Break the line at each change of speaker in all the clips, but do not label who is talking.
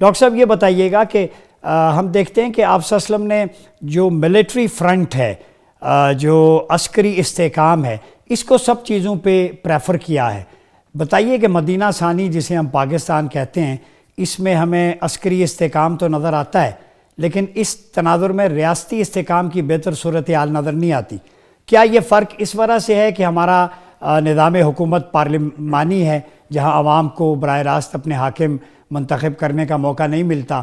Doctor صاحب یہ بتائیے گا کہ ہم دیکھتے ہیں کہ آپ صلی اللہ علیہ وسلم نے جو ملٹری فرنٹ ہے، جو عسکری استحکام ہے، اس کو سب چیزوں پہ پریفر کیا ہے۔ بتائیے کہ مدینہ ثانی جسے ہم پاکستان کہتے ہیں، اس میں ہمیں عسکری استحکام تو نظر آتا ہے، لیکن اس تناظر میں ریاستی استحکام کی بہتر صورتحال نظر نہیں آتی۔ کیا یہ فرق اس وجہ سے ہے کہ ہمارا نظام حکومت پارلیمانی ہے، جہاں عوام کو براہ راست اپنے حاکم منتخب کرنے کا موقع نہیں ملتا،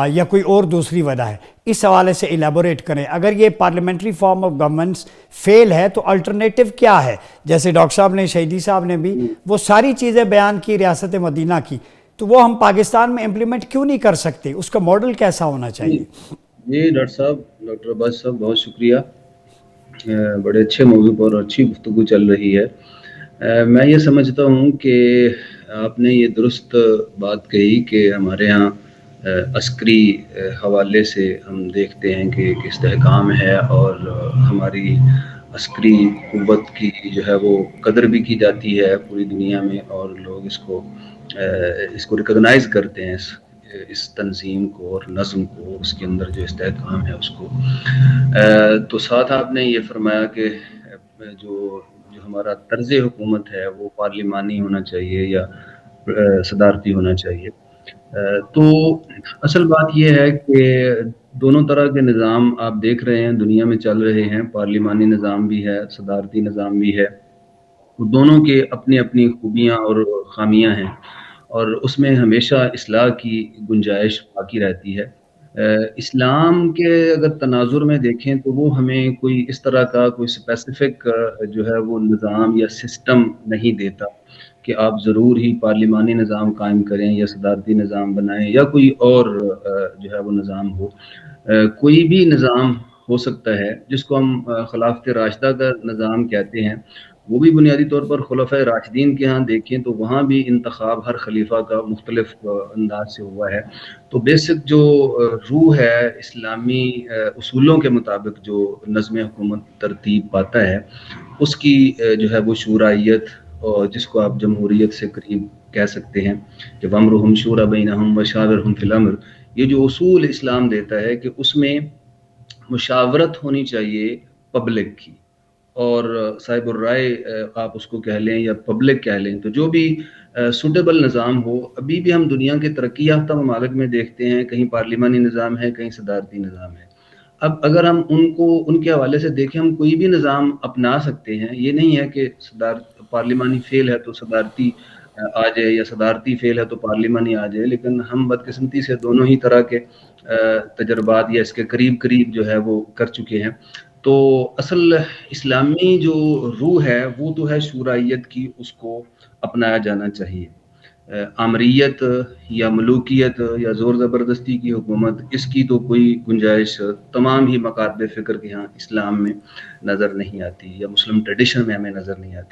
یا کوئی اور دوسری وجہ ہے؟ اس حوالے سے ایلیبوریٹ کریں۔ اگر یہ پارلیمنٹری فارم آف گورننس فیل ہے تو الٹرنیٹو کیا ہے؟ جیسے ڈاکٹر صاحب نے، شہیدی صاحب نے بھی وہ ساری چیزیں بیان کی ریاست مدینہ کی، تو وہ ہم پاکستان میں امپلیمنٹ کیوں نہیں کر سکتے؟ اس کا ماڈل کیسا ہونا چاہیے؟
جی ڈاکٹر صاحب، ڈاکٹر عباس صاحب بہت شکریہ، بڑے اچھے موضوع پر اچھی گفتگو چل رہی ہے۔ میں یہ سمجھتا ہوں کہ آپ نے یہ درست بات کہی کہ ہمارے ہاں عسکری حوالے سے ہم دیکھتے ہیں کہ ایک استحکام ہے، اور ہماری عسکری قوت کی جو ہے وہ قدر بھی کی جاتی ہے پوری دنیا میں، اور لوگ اس کو ریکگنائز کرتے ہیں، اس تنظیم کو اور نظم کو، اس کے اندر جو استحکام ہے اس کو۔ تو ساتھ آپ نے یہ فرمایا کہ جو ہمارا طرز حکومت ہے وہ پارلیمانی ہونا چاہیے یا صدارتی ہونا چاہیے۔ تو اصل بات یہ ہے کہ دونوں طرح کے نظام آپ دیکھ رہے ہیں دنیا میں چل رہے ہیں، پارلیمانی نظام بھی ہے، صدارتی نظام بھی ہے، دونوں کے اپنی اپنی خوبیاں اور خامیاں ہیں، اور اس میں ہمیشہ اصلاح کی گنجائش باقی رہتی ہے۔ اسلام کے اگر تناظر میں دیکھیں تو وہ ہمیں کوئی اس طرح کا کوئی اسپیسیفک جو ہے وہ نظام یا سسٹم نہیں دیتا کہ آپ ضرور ہی پارلیمانی نظام قائم کریں یا صدارتی نظام بنائیں یا کوئی اور جو ہے وہ نظام ہو۔ کوئی بھی نظام ہو سکتا ہے، جس کو ہم خلافت راشدہ کا نظام کہتے ہیں، وہ بھی بنیادی طور پر خلفائے راشدین کے ہاں دیکھیں تو وہاں بھی انتخاب ہر خلیفہ کا مختلف انداز سے ہوا ہے۔ تو بیسک جو روح ہے اسلامی اصولوں کے مطابق جو نظم حکومت ترتیب پاتا ہے، اس کی جو ہے وہ شورائیت، اور جس کو آپ جمہوریت سے قریب کہہ سکتے ہیں کہ وَأَمْرُهُمْ شُورَىٰ بَيْنَهُمْ وَشَاوِرْهُمْ فِي الْأَمْرِ، یہ جو اصول اسلام دیتا ہے کہ اس میں مشاورت ہونی چاہیے پبلک کی، اور صاحب الرائے آپ اس کو کہہ لیں یا پبلک کہہ لیں، تو جو بھی سوٹیبل نظام ہو۔ ابھی بھی ہم دنیا کے ترقی یافتہ ممالک میں دیکھتے ہیں کہیں پارلیمانی نظام ہے، کہیں صدارتی نظام ہے۔ اب اگر ہم ان کے حوالے سے دیکھیں، ہم کوئی بھی نظام اپنا سکتے ہیں، یہ نہیں ہے کہ پارلیمانی فیل ہے تو صدارتی آ جائے یا صدارتی فیل ہے تو پارلیمانی آ جائے، لیکن ہم بدقسمتی سے دونوں ہی طرح کے تجربات یا اس کے قریب قریب جو ہے وہ کر چکے ہیں۔ تو اصل اسلامی جو روح ہے وہ تو ہے شورائیت کی، اس کو اپنایا جانا چاہیے۔ آمریت یا ملوکیت یا زور زبردستی کی حکومت، اس کی تو کوئی گنجائش تمام ہی مکاتب فکر کے ہاں اسلام میں نظر نہیں آتی، یا مسلم ٹریڈیشن میں ہمیں نظر نہیں آتی۔